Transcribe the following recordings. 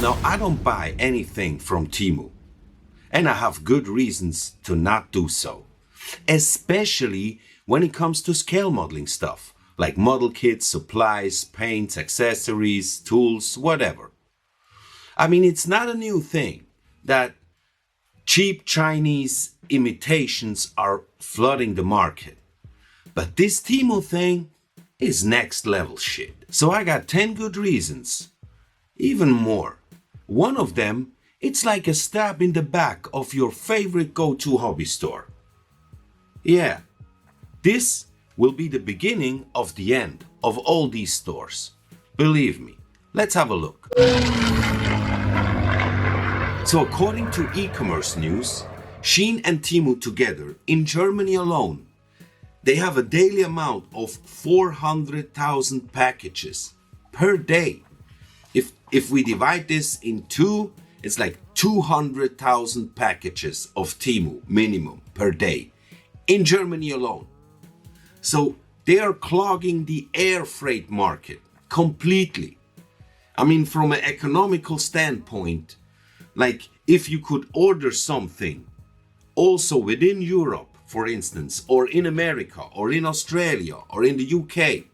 Now, I don't buy anything from Temu, and I have good reasons to not do so, especially when it comes to scale modeling stuff, like model kits, supplies, paints, accessories, tools, whatever. I mean, it's not a new thing that cheap Chinese imitations are flooding the market. But this Temu thing is next level shit. So I got 10 good reasons, even more. One of them, it's like a stab in the back of your favorite go-to hobby store. Yeah, this will be the beginning of the end of all these stores. Believe me. Let's have a look. So according to e-commerce news, Shein and Temu together, in Germany alone, they have a daily amount of 400,000 packages per day. If we divide this in two, it's like 200,000 packages of Temu minimum per day in Germany alone. So they are clogging the air freight market completely. I mean, from an economical standpoint, like if you could order something also within Europe, for instance, or in America, or in Australia, or in the UK,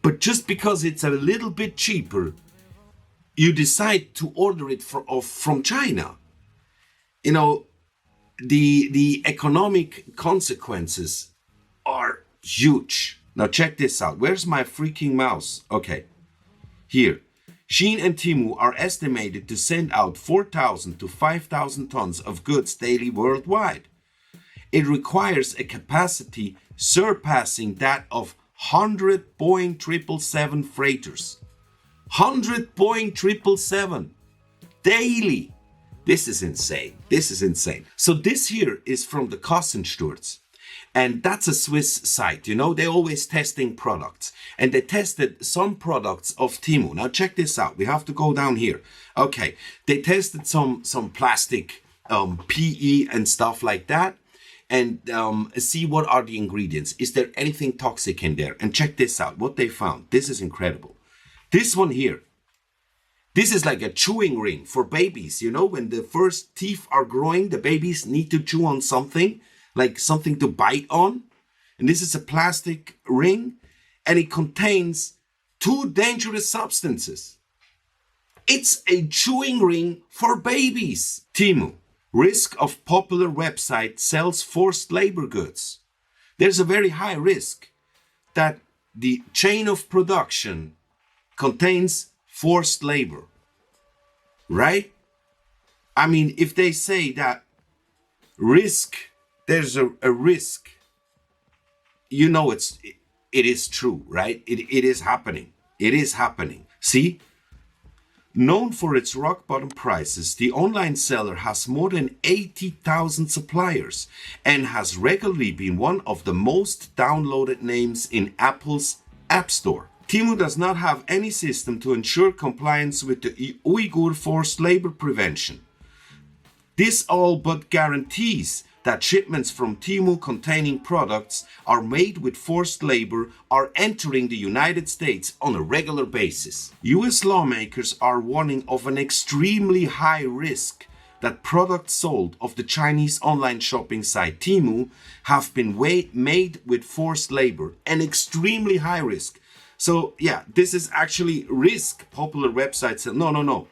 but just because it's a little bit cheaper, you decide to order it from China. You know, the economic consequences are huge. Now check this out. Where's my freaking mouse? Okay, here. Shein and Temu are estimated to send out 4,000 to 5,000 tons of goods daily worldwide. It requires a capacity surpassing that of 100 Boeing 777 freighters. 100 Boeing 777 daily. This is insane. This is insane. So this here is from the Kassensturz. And that's a Swiss site, you know, they're always testing products. And they tested some products of Temu. Now check this out. We have to go down here. Okay, they tested some plastic PE and stuff like that. And see what are the ingredients. Is there anything toxic in there? And check this out, what they found. This is incredible. This one here. This is like a chewing ring for babies. You know, when the first teeth are growing, the babies need to chew on something. Like something to bite on. And this is a plastic ring. And it contains 2 dangerous substances. It's a chewing ring for babies. Temu. Risk of popular website sells forced labor goods. There's a very high risk that the chain of production contains forced labor. Right? I mean, if they say that there's a risk, you know it is true, right? It is happening. It is happening. See? Known for its rock bottom prices, the online seller has more than 80,000 suppliers and has regularly been one of the most downloaded names in Apple's App Store. Temu does not have any system to ensure compliance with the Uyghur forced labor prevention. This all but guarantees that shipments from Temu containing products are made with forced labor are entering the United States on a regular basis. US lawmakers are warning of an extremely high risk that products sold of the Chinese online shopping site Temu have been made with forced labor, an extremely high risk. So yeah, this is actually risk. Popular websites say, no.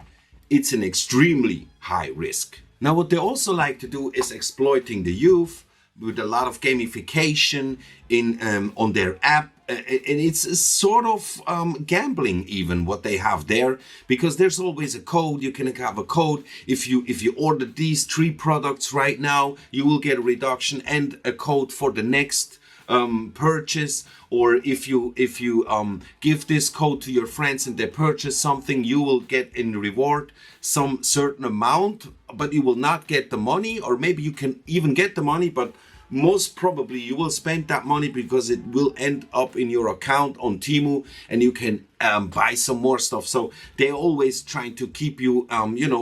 It's an extremely high risk. Now, what they also like to do is exploiting the youth with a lot of gamification on their app. And it's sort of gambling even what they have there, because there's always a code. You can have a code. If you order these 3 products right now, you will get a reduction and a code for the next purchase. Or if you give this code to your friends and they purchase something, you will get in reward some certain amount, but you will not get the money. Or maybe you can even get the money, but most probably you will spend that money because it will end up in your account on Temu and you can buy some more stuff. So they're always trying to keep you,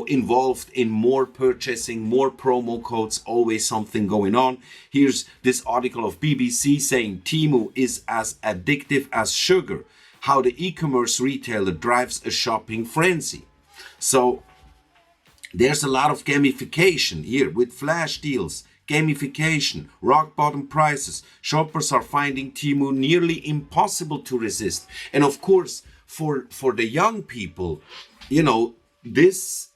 involved in more purchasing, more promo codes, always something going on. Here's this article of BBC saying Temu is as addictive as sugar, how the e-commerce retailer drives a shopping frenzy. So there's a lot of gamification here with flash deals, gamification, rock bottom prices. Shoppers are finding Temu nearly impossible to resist. And of course, for the young people, this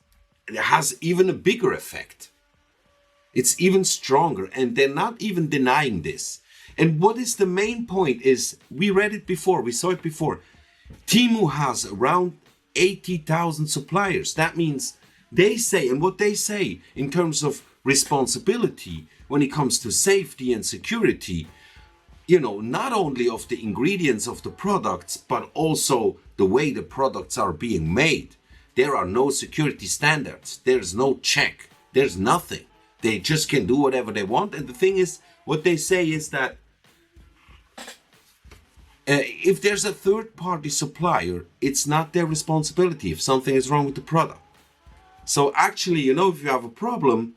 has even a bigger effect. It's even stronger, and they're not even denying this. And what is the main point is, we read it before, we saw it before. Temu has around 80,000 suppliers. That means they say, and what they say in terms of responsibility when it comes to safety and security, not only of the ingredients of the products, but also the way the products are being made. There are no security standards. There's no check. There's nothing. They just can do whatever they want. And the thing is, what they say is that if there's a third-party supplier, it's not their responsibility if something is wrong with the product. So actually, if you have a problem,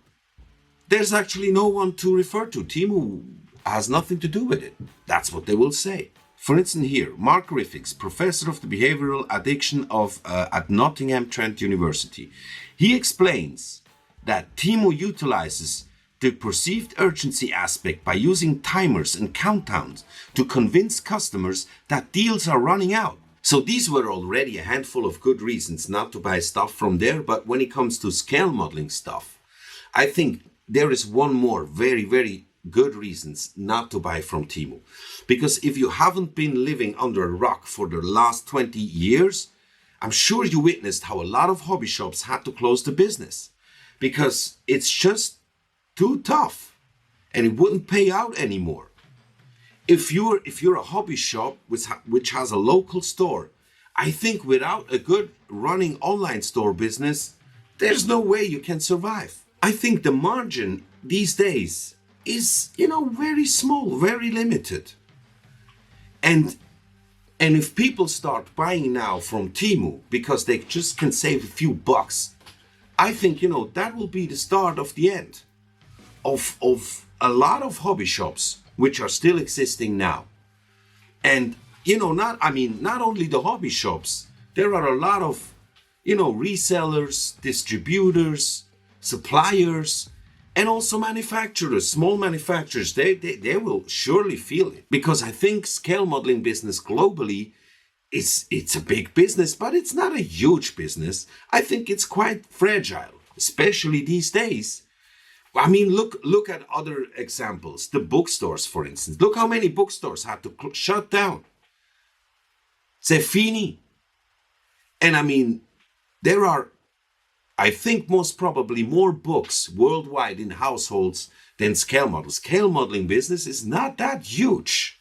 there's actually no one to refer to. Temu has nothing to do with it. That's what they will say. For instance here, Mark Griffiths, professor of the behavioral addiction at Nottingham Trent University. He explains that Temu utilizes the perceived urgency aspect by using timers and countdowns to convince customers that deals are running out. So these were already a handful of good reasons not to buy stuff from there, but when it comes to scale modeling stuff, I think there is one more very, very good reasons not to buy from Temu. Because if you haven't been living under a rock for the last 20 years, I'm sure you witnessed how a lot of hobby shops had to close the business because it's just too tough and it wouldn't pay out anymore. If you're a hobby shop which has a local store, I think without a good running online store business, there's no way you can survive. I think the margin these days is, very small, very limited. And if people start buying now from Temu because they just can save a few bucks, I think, that will be the start of the end of a lot of hobby shops which are still existing now. And, not only the hobby shops, there are a lot of, resellers, distributors, suppliers, and also manufacturers, small manufacturers. They will surely feel it, because I think scale modeling business globally it's a big business, but it's not a huge business. I think it's quite fragile, especially these days. I mean, look at other examples. The bookstores, for instance. Look how many bookstores had to shut down. C'est fini. And there are, I think, most probably more books worldwide in households than scale models. Scale modeling business is not that huge.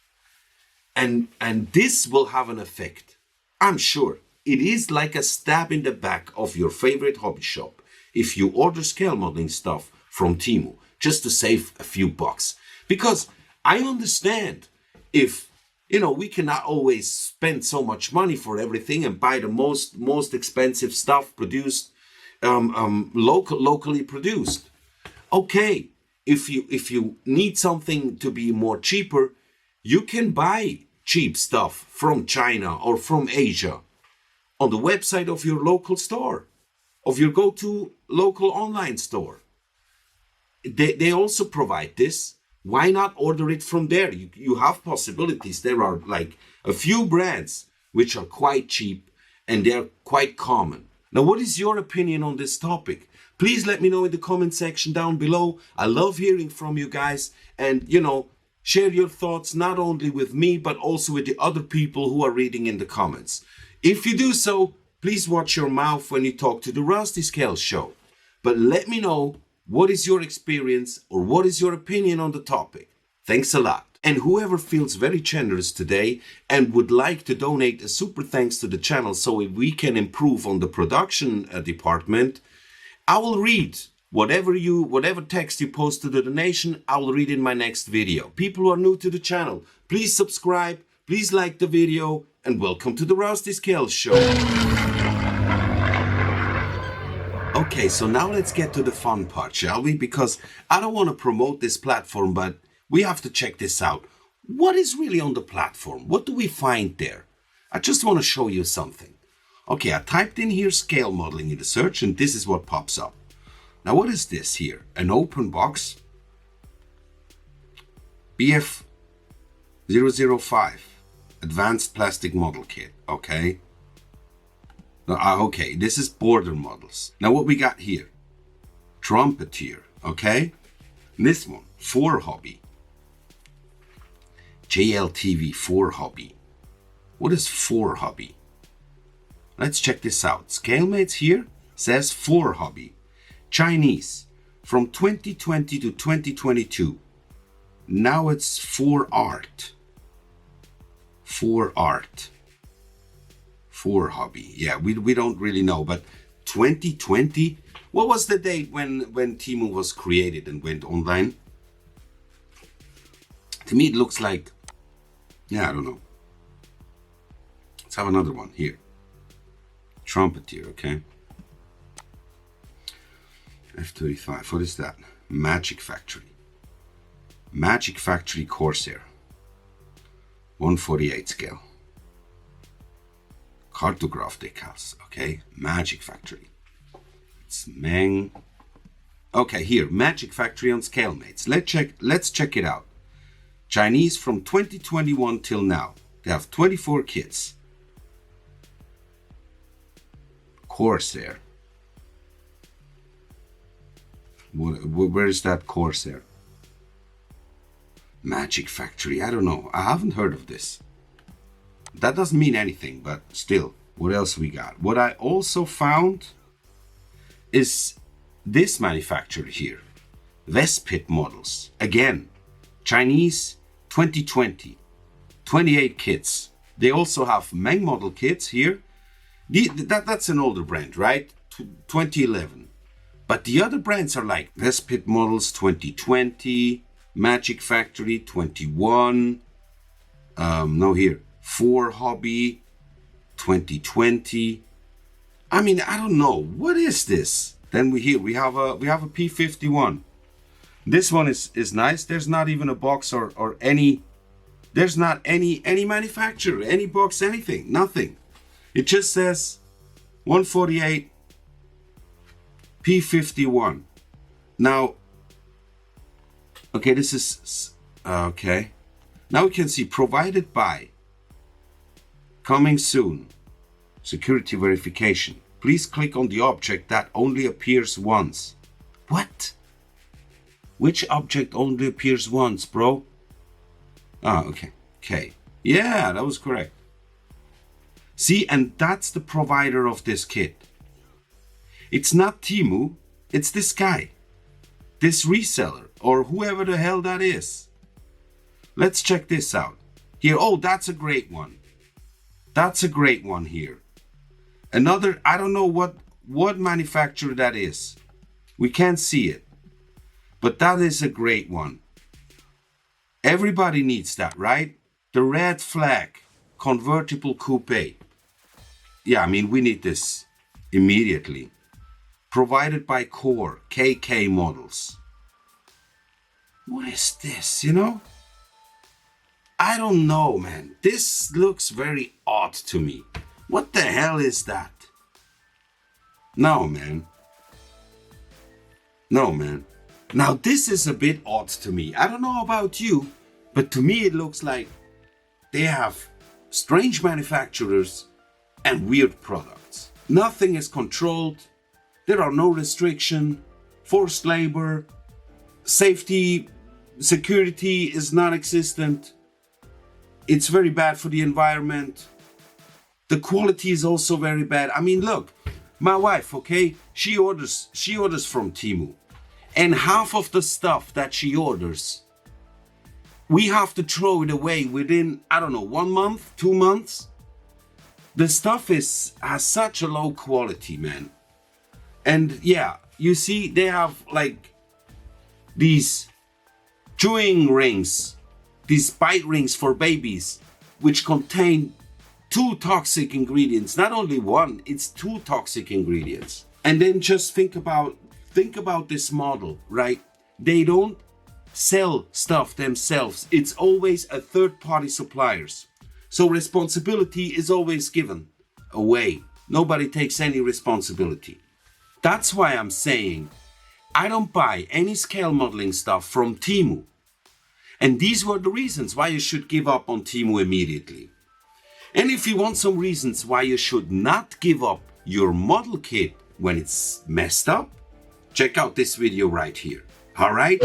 And this will have an effect. I'm sure. It is like a stab in the back of your favorite hobby shop if you order scale modeling stuff from Temu just to save a few bucks. Because I understand if, we cannot always spend so much money for everything and buy the most expensive stuff produced, locally produced. Okay, if you need something to be more cheaper, you can buy cheap stuff from China or from Asia on the website of your local store, of your go-to local online store. They also provide this. Why not order it from there? You have possibilities. There are like a few brands which are quite cheap and they're quite common. Now, what is your opinion on this topic? Please let me know in the comment section down below. I love hearing from you guys, and share your thoughts not only with me but also with the other people who are reading in the comments. If you do so, please watch your mouth when you talk to the Rusty Scale Show. But let me know, what is your experience or what is your opinion on the topic? Thanks a lot. And whoever feels very generous today and would like to donate a super thanks to the channel so we can improve on the production department, I will read whatever text you post to the donation, I will read in my next video. People who are new to the channel, please subscribe, please like the video, and welcome to the Rusty Scale Show. Okay, so now let's get to the fun part, shall we? Because I don't want to promote this platform, but we have to check this out. What is really on the platform? What do we find there? I just want to show you something. Okay, I typed in here scale modeling in the search, and this is what pops up. Now, what is this here? An open box. BF005, Advanced Plastic Model Kit, okay? Okay, this is border models. Now what we got here? Trumpeter, okay? This one, 4 hobby. JLTV 4 hobby. What is 4 hobby? Let's check this out. ScaleMates here says 4 hobby. Chinese, from 2020 to 2022. Now it's 4 art. 4 art. 4 hobby. Yeah, we don't really know, but 2020, what was the date when Temu was created and went online? To me, it looks like, yeah, I don't know. Let's have another one here. Trumpeter, okay. F35, what is that? Magic Factory. Magic Factory Corsair. 148 scale. Cartograph decals, okay. Magic Factory. It's Meng. Okay, here, Magic Factory on ScaleMates. Let's check it out. Chinese from 2021 till now. They have 24 kits. Corsair. Where is that Corsair? Magic Factory, I don't know. I haven't heard of this. That doesn't mean anything, but still, what else we got? What I also found is this manufacturer here. Vespit models. Again, Chinese 2020. 28 kits. They also have Meng model kits here. That's an older brand, right? 2011. But the other brands are like Vespit models 2020, Magic Factory 21, no here, 4 Hobby 2020. I mean, I don't know, what is this? Then we have a P51. This one is nice. There's not even a box or any. There's not any manufacturer, any box, anything, nothing. It just says 148 P51. Now, okay, this is okay. Now we can see provided by, coming soon, security verification. Please click on the object that only appears once. What? Which object only appears once, bro? Ah, okay. Okay. Yeah, that was correct. See, and that's the provider of this kit. It's not Temu, it's this guy. This reseller, or whoever the hell that is. Let's check this out. Here, oh, that's a great one. That's a great one here. Another, I don't know what manufacturer that is. We can't see it. But that is a great one. Everybody needs that, right? The red flag convertible coupe. Yeah, I mean, we need this immediately. Provided by Core KK models. What is this, you know? I don't know, man. This looks very odd to me. What the hell is that? No, man. No, man. Now, this is a bit odd to me. I don't know about you, but to me it looks like they have strange manufacturers and weird products. Nothing is controlled. There are no restrictions. Forced labor. Safety, security is non-existent. It's very bad for the environment. The quality is also very bad. I mean, look, my wife, okay, she orders from Temu. And half of the stuff that she orders, we have to throw it away within, I don't know, 1 month, 2 months. The stuff has such a low quality, man. And yeah, you see, they have like these chewing rings, these bite rings for babies, which contain 2 toxic ingredients. Not only one, it's 2 toxic ingredients. And then just think about this model, right? They don't sell stuff themselves. It's always a third-party suppliers. So responsibility is always given away. nobody takes any responsibility. That's why I'm saying I don't buy any scale modeling stuff from Temu. And these were the reasons why you should give up on Temu immediately. And if you want some reasons why you should not give up your model kit when it's messed up, check out this video right here. All right?